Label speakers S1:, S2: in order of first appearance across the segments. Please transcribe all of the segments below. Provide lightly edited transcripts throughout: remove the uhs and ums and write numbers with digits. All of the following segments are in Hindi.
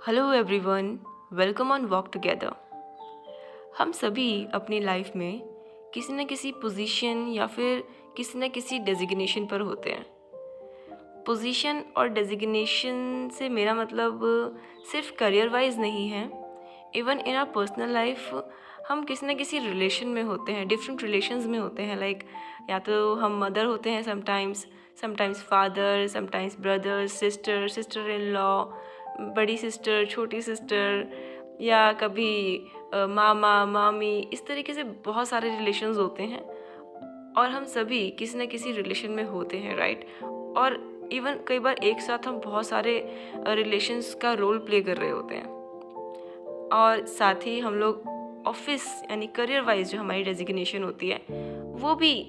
S1: Hello everyone, welcome on walk together. हम सभी अपनी लाइफ में किसी न किसी पोजीशन या फिर किसी न किसी डेजिग्नेशन पर होते हैं। पोजीशन और डेजिग्नेशन से मेरा मतलब सिर्फ करियर वाइज नहीं है, even in our personal life हम किसी न किसी रिलेशन में होते हैं, डिफरेंट रिलेशंस में होते हैं। लाइक या तो हम मदर होते हैं sometimes father, sometimes brother, sister in law, बड़ी सिस्टर, छोटी सिस्टर, या कभी मामा मामी, इस तरीके से बहुत सारे रिलेशंस होते हैं और हम सभी किसी न किसी रिलेशन में होते हैं, राइट। और इवन कई बार एक साथ हम बहुत सारे रिलेशंस का रोल प्ले कर रहे होते हैं और साथ ही हम लोग ऑफिस यानी करियर वाइज जो हमारी डेजिग्नेशन होती है वो भी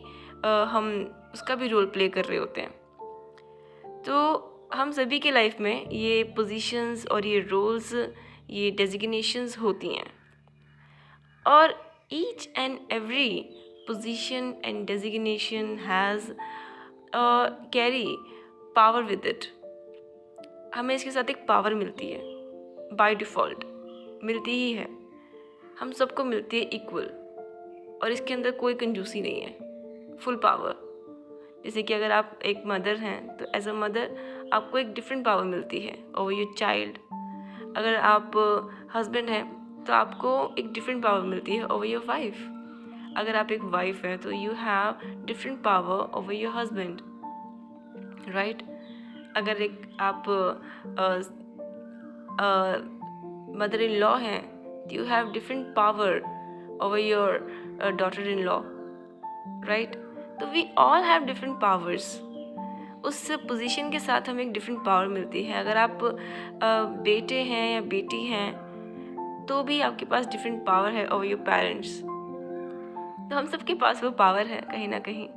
S1: हम उसका भी रोल प्ले कर रहे होते हैं। तो हम सभी के लाइफ में ये पोजीशंस और ये रोल्स, ये डेजिग्नेशंस होती हैं और each and every position and designation has carry power with it. हमें इसके साथ एक पावर मिलती है, बाय डिफ़ॉल्ट मिलती ही है, हम सबको मिलती है इक्वल, और इसके अंदर कोई कंजूसी नहीं है, फुल पावर। जैसे कि अगर आप एक मदर हैं तो एज अ मदर आपको एक डिफरेंट पावर मिलती है ओवर योर चाइल्ड। अगर आप हस्बैंड हैं तो आपको एक डिफरेंट पावर मिलती है ओवर योर वाइफ। अगर आप एक वाइफ हैं तो you have different power over your husband, right. अगर एक आप मदर इन लॉ हैं तो you have different power over your daughter in law, right. तो we all have different powers. उस पोजीशन के साथ हमें एक डिफरेंट पावर मिलती है। अगर आप बेटे हैं या बेटी हैं तो भी आपके पास डिफरेंट पावर है ओवर योर पेरेंट्स। तो हम सबके पास वो पावर है कहीं ना कहीं।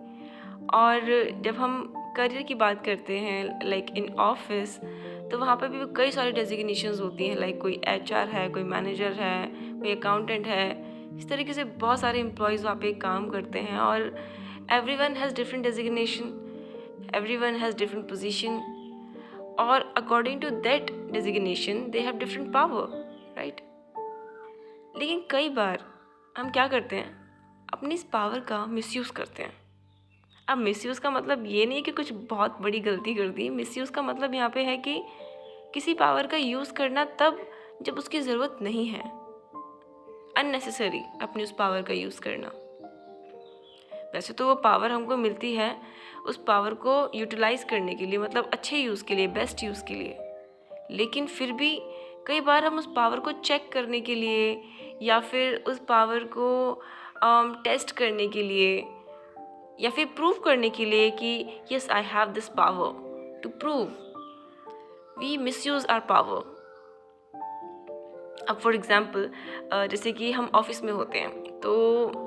S1: और जब हम करियर की बात करते हैं लाइक इन ऑफिस, तो वहाँ पर भी कई सारी डेजिग्नेशंस होती हैं। लाइक कोई एचआर है, कोई मैनेजर है, कोई अकाउंटेंट है। इस तरीके से बहुत सारे एम्प्लॉयज़ वहाँ पे काम करते हैं और everyone has different designation, everyone has different position, और according to that designation they have different power, right। लेकिन कई बार हम क्या करते हैं, अपनी इस पावर का मिसयूज़ करते हैं। अब मिसयूज़ का मतलब ये नहीं कि कुछ बहुत बड़ी गलती कर दी। मिसयूज़ का मतलब यहाँ पे है कि किसी पावर का यूज़ करना तब जब उसकी ज़रूरत नहीं है, अननेसेसरी अपनी उस पावर का यूज़ करना। वैसे तो वो पावर हमको मिलती है उस पावर को यूटिलाइज़ करने के लिए, मतलब अच्छे यूज़ के लिए, बेस्ट यूज़ के लिए। लेकिन फिर भी कई बार हम उस पावर को चेक करने के लिए या फिर उस पावर को टेस्ट करने के लिए या फिर प्रूव करने के लिए कि yes I have this power to prove, we misuse our power. अब फॉर एग्ज़ाम्पल जैसे कि हम ऑफिस में होते हैं तो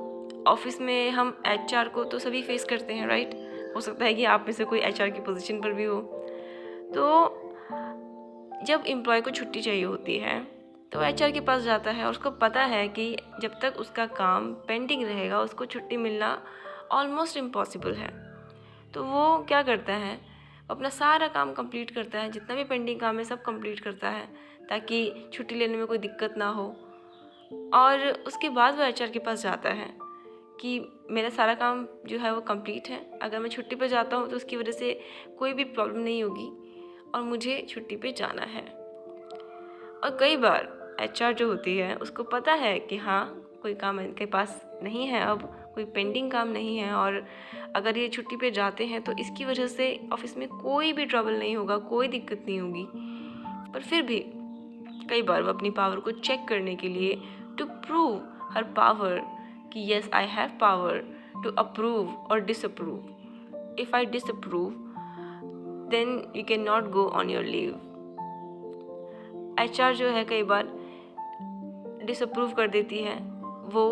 S1: ऑफिस में हम एचआर को तो सभी फेस करते हैं, राइट। हो सकता है कि आप में से कोई एचआर की पोजीशन पर भी हो। तो जब एम्प्लॉय को छुट्टी चाहिए होती है तो एचआर के पास जाता है और उसको पता है कि जब तक उसका काम पेंडिंग रहेगा उसको छुट्टी मिलना ऑलमोस्ट इम्पॉसिबल है। तो वो क्या करता है, अपना सारा काम कंप्लीट करता है, जितना भी पेंडिंग काम है सब कंप्लीट करता है ताकि छुट्टी लेने में कोई दिक्कत ना हो। और उसके बाद वो एचआर के पास जाता है कि मेरा सारा काम जो है वो कंप्लीट है, अगर मैं छुट्टी पे जाता हूँ तो उसकी वजह से कोई भी प्रॉब्लम नहीं होगी और मुझे छुट्टी पे जाना है। और कई बार एचआर जो होती है उसको पता है कि हाँ कोई काम इनके पास नहीं है, अब कोई पेंडिंग काम नहीं है, और अगर ये छुट्टी पे जाते हैं तो इसकी वजह से ऑफिस में कोई भी ट्रबल नहीं होगा, कोई दिक्कत नहीं होगी। पर फिर भी कई बार वो अपनी पावर को चेक करने के लिए, टू प्रूव हर पावर कि yes I have power to approve or disapprove. If I disapprove, then you cannot go on your leave. HR जो है कई बार डिसअप्रूव कर देती है, वो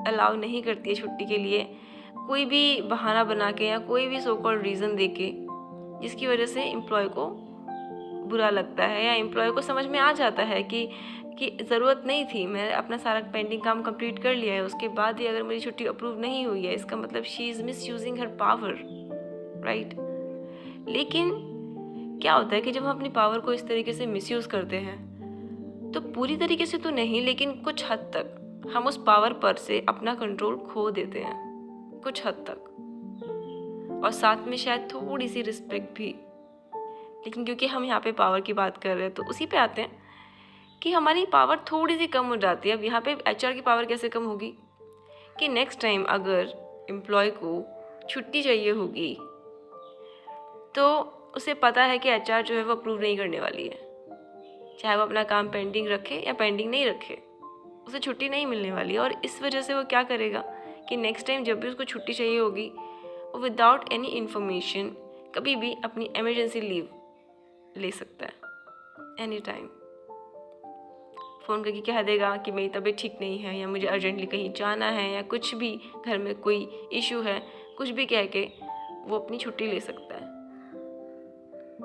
S1: अलाउ नहीं करती है छुट्टी के लिए, कोई भी बहाना बना के या कोई भी सो कॉल्ड रीज़न दे के, जिसकी वजह से एम्प्लॉय को बुरा लगता है या एम्प्लॉय को समझ में आ जाता है कि ज़रूरत नहीं थी, मैं अपना सारा पेंडिंग काम कंप्लीट कर लिया है, उसके बाद भी अगर मेरी छुट्टी अप्रूव नहीं हुई है इसका मतलब she is miss using her power, right. लेकिन क्या होता है कि जब हम अपनी पावर को इस तरीके से मिसयूज़ करते हैं तो पूरी तरीके से तो नहीं, लेकिन कुछ हद तक हम उस पावर पर से अपना कंट्रोल खो देते हैं, कुछ हद तक, और साथ में शायद थोड़ी सी रिस्पेक्ट भी। लेकिन क्योंकि हम यहाँ पे पावर की बात कर रहे हैं तो उसी पे आते हैं कि हमारी पावर थोड़ी सी कम हो जाती है। अब यहाँ पे एचआर की पावर कैसे कम होगी कि नेक्स्ट टाइम अगर एम्प्लॉय को छुट्टी चाहिए होगी तो उसे पता है कि एचआर जो है वो अप्रूव नहीं करने वाली है, चाहे वो अपना काम पेंडिंग रखे या पेंडिंग नहीं रखे, उसे छुट्टी नहीं मिलने वाली है। और इस वजह से वो क्या करेगा कि नेक्स्ट टाइम जब भी उसको छुट्टी चाहिए होगी वो विदाउट एनी इन्फॉर्मेशन कभी भी अपनी इमरजेंसी लीव ले सकता है, एनी टाइम। फ़ोन करके कह देगा कि मेरी तबीयत ठीक नहीं है या मुझे अर्जेंटली कहीं जाना है या कुछ भी घर में कोई इशू है, कुछ भी कह के वो अपनी छुट्टी ले सकता है।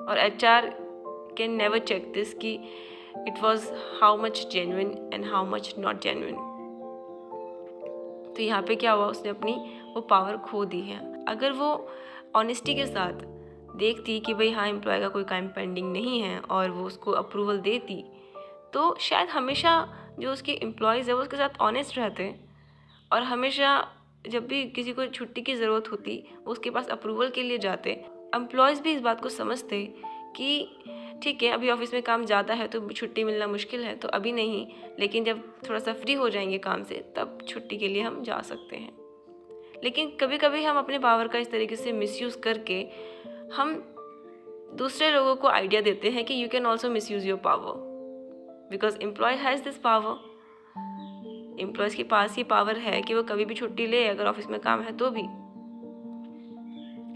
S1: और HR can never check this कि it was how much genuine and how much not genuine. तो यहाँ पे क्या हुआ, उसने अपनी वो पावर खो दी है। अगर वो ऑनेस्टी के साथ देखती कि भाई हाँ एम्प्लॉय का कोई काम पेंडिंग नहीं है और वो उसको अप्रूवल देती, तो शायद हमेशा जो उसके एम्प्लॉयज़ है वो उसके साथ ऑनेस्ट रहते और हमेशा जब भी किसी को छुट्टी की ज़रूरत होती वो उसके पास अप्रूवल के लिए जाते। एम्प्लॉयज़ भी इस बात को समझते कि ठीक है अभी ऑफिस में काम ज़्यादा है तो छुट्टी मिलना मुश्किल है, तो अभी नहीं, लेकिन जब थोड़ा सा फ्री हो जाएंगे काम से तब छुट्टी के लिए हम जा सकते हैं। लेकिन कभी कभी हम अपने पावर का इस तरीके से मिसयूज़ करके हम दूसरे लोगों को आइडिया देते हैं कि you can also misuse your power because employ has this power. Employees के पास ये पावर है कि वो कभी भी छुट्टी ले अगर ऑफिस में काम है तो भी।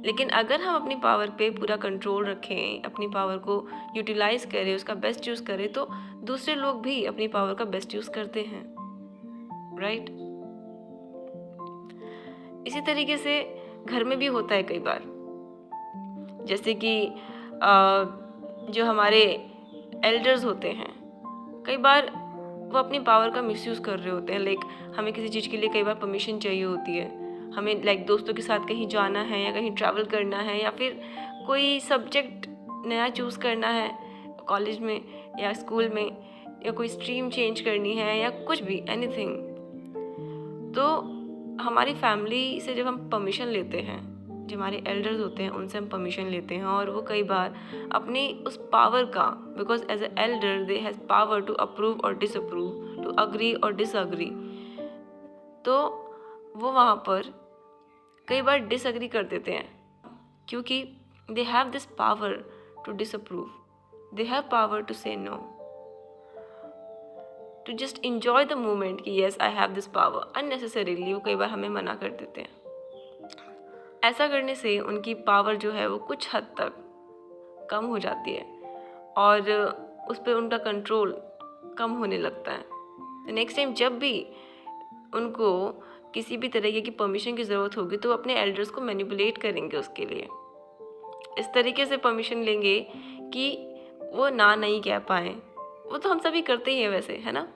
S1: लेकिन अगर हम अपनी पावर पे पूरा कंट्रोल रखें, अपनी पावर को यूटिलाइज करें, उसका बेस्ट यूज़ करें, तो दूसरे लोग भी अपनी पावर का बेस्ट यूज़ करते हैं, राइट। इसी तरीके से घर में भी होता है कई बार, जैसे कि जो हमारे एल्डर्स होते हैं कई बार वो अपनी पावर का मिसयूज़ कर रहे होते हैं। लाइक हमें किसी चीज़ के लिए कई बार परमिशन चाहिए होती है, हमें लाइक दोस्तों के साथ कहीं जाना है या कहीं ट्रैवल करना है या फिर कोई सब्जेक्ट नया चूज़ करना है कॉलेज में या स्कूल में, या कोई स्ट्रीम चेंज करनी है या कुछ भी एनीथिंग। तो हमारी फैमिली से जब हम परमिशन लेते हैं, जो हमारे एल्डर्स होते हैं उनसे हम परमिशन लेते हैं और वो कई बार अपनी उस पावर का, because as a elder they has power to approve और डिसअप्रूव, टू अग्री और डिसअग्री, तो वो वहाँ पर कई बार डिसअग्री कर देते हैं क्योंकि they have this power to disapprove, they have power to say no, to just enjoy the moment कि yes I have this power. Unnecessarily वो कई बार हमें मना कर देते हैं। ऐसा करने से उनकी पावर जो है वो कुछ हद तक कम हो जाती है और उस पर उनका कंट्रोल कम होने लगता है। नेक्स्ट टाइम जब भी उनको किसी भी तरीके की परमिशन की ज़रूरत होगी तो वो अपने एल्डर्स को मैनिपुलेट करेंगे उसके लिए, इस तरीके से परमिशन लेंगे कि वो ना नहीं कह पाएँ। वो तो हम सभी करते ही हैं वैसे, है ना,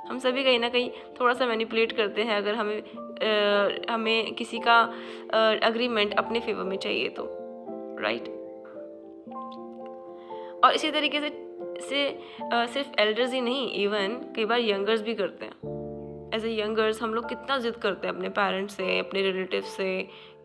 S1: हम सभी कहीं ना कहीं थोड़ा सा मैनिपुलेट करते हैं अगर हमें किसी का अग्रीमेंट अपने फेवर में चाहिए तो, राइट। और इसी तरीके से सिर्फ एल्डर्स ही नहीं, इवन कई बार यंगर्स भी करते हैं। एज ए यंगर्स हम लोग कितना ज़िद करते हैं अपने पेरेंट्स से, अपने रिलेटिव से,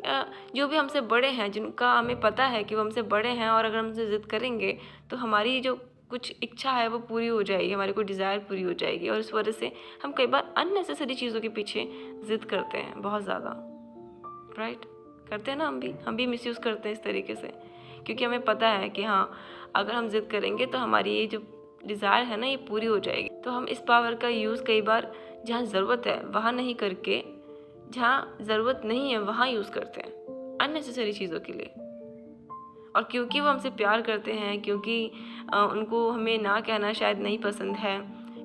S1: या जो भी हमसे बड़े हैं, जिनका हमें पता है कि वो हमसे बड़े हैं और अगर हमसे ज़िद करेंगे तो हमारी जो कुछ इच्छा है वो पूरी हो जाएगी, हमारी कोई डिज़ायर पूरी हो जाएगी। और इस वजह से हम कई बार अननेसेसरी चीज़ों के पीछे ज़िद करते हैं बहुत ज़्यादा, राइट। करते हैं ना, हम भी मिसयूज़ करते हैं इस तरीके से, क्योंकि हमें पता है कि हाँ अगर हम ज़िद करेंगे तो हमारी ये जो डिज़ायर है ना ये पूरी हो जाएगी। तो हम इस पावर का यूज़ कई बार जहाँ ज़रूरत है वहाँ नहीं करके, जहाँ ज़रूरत नहीं है वहाँ यूज़ करते हैं अननेसेसरी चीज़ों के लिए। और क्योंकि वो हमसे प्यार करते हैं, क्योंकि उनको हमें ना कहना शायद नहीं पसंद है,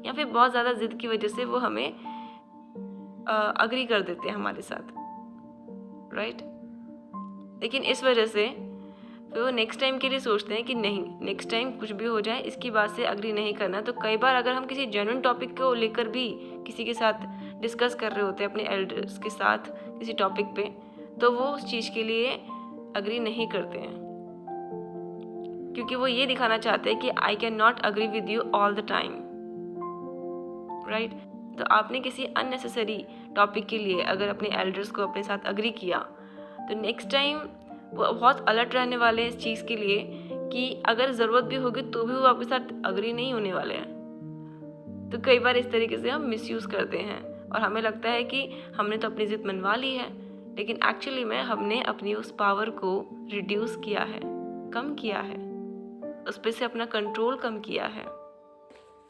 S1: या फिर बहुत ज़्यादा ज़िद की वजह से वो हमें अग्री कर देते हैं हमारे साथ, राइट। लेकिन इस वजह से फिर वो नेक्स्ट टाइम के लिए सोचते हैं कि नहीं, नेक्स्ट टाइम कुछ भी हो जाए इसकी बात से अग्री नहीं करना। तो कई बार अगर हम किसी जेन्युइन टॉपिक को लेकर भी किसी के साथ डिस्कस कर रहे होते हैं अपने एल्डर्स के साथ किसी टॉपिक पे, तो वो उस चीज़ के लिए अग्री नहीं करते हैं, क्योंकि वो ये दिखाना चाहते हैं कि I can not agree with you all the time, right. तो आपने किसी अननेसेसरी टॉपिक के लिए अगर अपने एल्डर्स को अपने साथ अग्री किया तो नेक्स्ट टाइम वो बहुत अलर्ट रहने वाले हैं इस चीज़ के लिए कि अगर ज़रूरत भी होगी तो भी वो आपके साथ अग्री नहीं होने वाले हैं। तो कई बार इस तरीके से हम मिसयूज़ करते हैं और हमें लगता है कि हमने तो अपनी ज़िद मनवा ली है, लेकिन एक्चुअली में हमने अपनी उस पावर को रिड्यूस किया है, कम किया है, उस पर से अपना कंट्रोल कम किया है।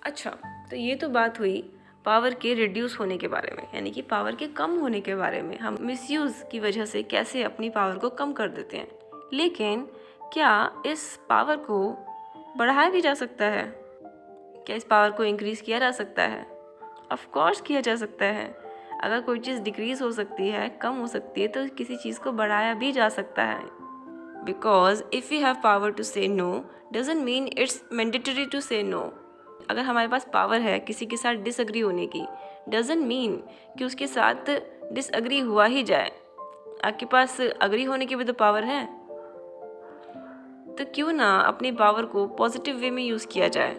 S1: अच्छा, तो ये तो बात हुई पावर के रिड्यूस होने के बारे में, यानी कि पावर के कम होने के बारे में। हम मिसयूज़ की वजह से कैसे अपनी पावर को कम कर देते हैं। लेकिन क्या इस पावर को बढ़ाया भी जा सकता है? क्या इस पावर को इंक्रीज़ किया जा सकता है? ऑफ कोर्स किया जा सकता है। अगर कोई चीज़ डिक्रीज़ हो सकती है, कम हो सकती है, तो किसी चीज़ को बढ़ाया भी जा सकता है। Because if you have power to say no doesn't mean it's mandatory to say no. अगर हमारे पास पावर है किसी के साथ डिसएग्री होने की, डजंट मीन कि उसके साथ डिसएग्री हुआ ही जाए। आपके पास अग्री होने की भी तो पावर है, तो क्यों ना अपनी पावर को पॉजिटिव वे में यूज़ किया जाए।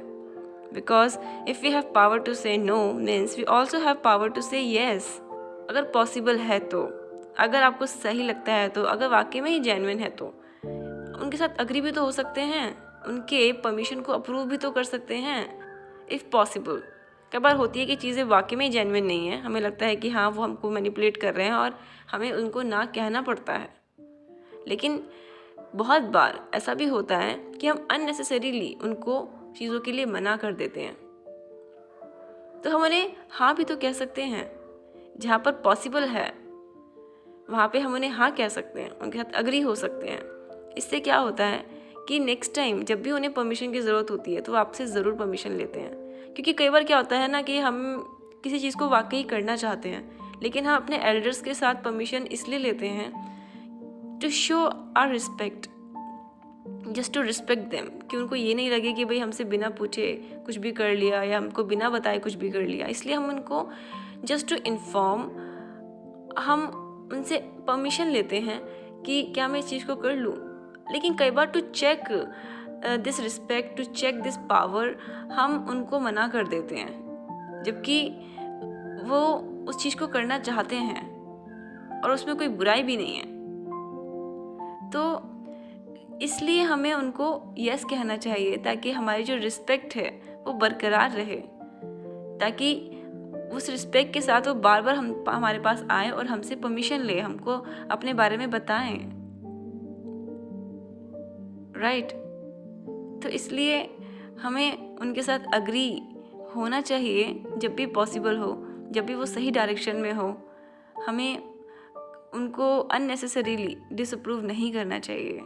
S1: Because if we have power to say no means we also have power to say yes. अगर पॉसिबल है तो, अगर आपको सही लगता है तो, अगर वाकई में ही जेन्युइन है तो उनके साथ अग्री भी तो हो सकते हैं, उनके परमिशन को अप्रूव भी तो कर सकते हैं इफ़ पॉसिबल। कई बार होती है कि चीज़ें वाकई में जेन्युइन नहीं है, हमें लगता है कि हाँ वो हमको मैनिपुलेट कर रहे हैं और हमें उनको ना कहना पड़ता है। लेकिन बहुत बार ऐसा भी होता है कि हम अननेसेसरीली उनको चीज़ों के लिए मना कर देते हैं। तो हम उन्हें हाँ भी तो कह सकते हैं, जहाँ पर पॉसिबल है वहाँ पे हम उन्हें हाँ कह सकते हैं, उनके साथ अग्री हो सकते हैं। इससे क्या होता है कि नेक्स्ट टाइम जब भी उन्हें परमिशन की ज़रूरत होती है तो वो आपसे ज़रूर परमिशन लेते हैं। क्योंकि कई बार क्या होता है ना कि हम किसी चीज़ को वाकई करना चाहते हैं, लेकिन हम अपने एल्डर्स के साथ परमिशन इसलिए लेते हैं to show our respect, just to respect them, कि उनको ये नहीं लगे कि भाई हमसे बिना पूछे कुछ भी कर लिया या हमको बिना बताए कुछ भी कर लिया। इसलिए हम उनको जस्ट टू इन्फॉर्म, हम उनसे परमिशन लेते हैं कि क्या मैं इस चीज़ को कर लूँ। लेकिन कई बार to check this respect, to check this power, हम उनको मना कर देते हैं, जबकि वो उस चीज़ को करना चाहते हैं और उसमें कोई बुराई भी नहीं है। तो इसलिए हमें उनको यस कहना चाहिए ताकि हमारी जो रिस्पेक्ट है वो बरकरार रहे, ताकि उस रिस्पेक्ट के साथ वो बार बार हमारे पास आए और हमसे परमिशन ले, हमको अपने बारे में बताएं। राइट। तो इसलिए हमें उनके साथ अग्री होना चाहिए जब भी पॉसिबल हो, जब भी वो सही डायरेक्शन में हो। हमें उनको अननेसेसरीली डिसअप्रूव नहीं करना चाहिए,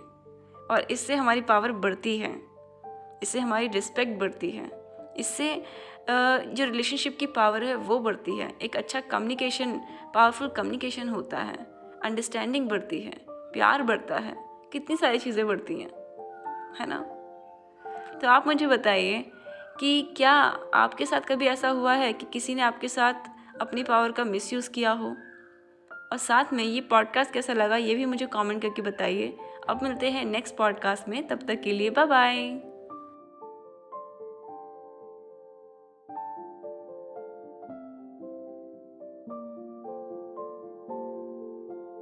S1: और इससे हमारी पावर बढ़ती है, इससे हमारी रिस्पेक्ट बढ़ती है, इससे जो रिलेशनशिप की पावर है वो बढ़ती है। एक अच्छा कम्युनिकेशन, पावरफुल कम्युनिकेशन होता है, अंडरस्टैंडिंग बढ़ती है, प्यार बढ़ता है, कितनी सारी चीज़ें बढ़ती हैं, है ना। तो आप मुझे बताइए कि क्या आपके साथ कभी ऐसा हुआ है कि किसी ने आपके साथ अपनी पावर का मिसयूज़ किया हो? और साथ में ये पॉडकास्ट कैसा लगा ये भी मुझे कमेंट करके बताइए। अब मिलते हैं नेक्स्ट पॉडकास्ट में, तब तक के लिए बाय बाय।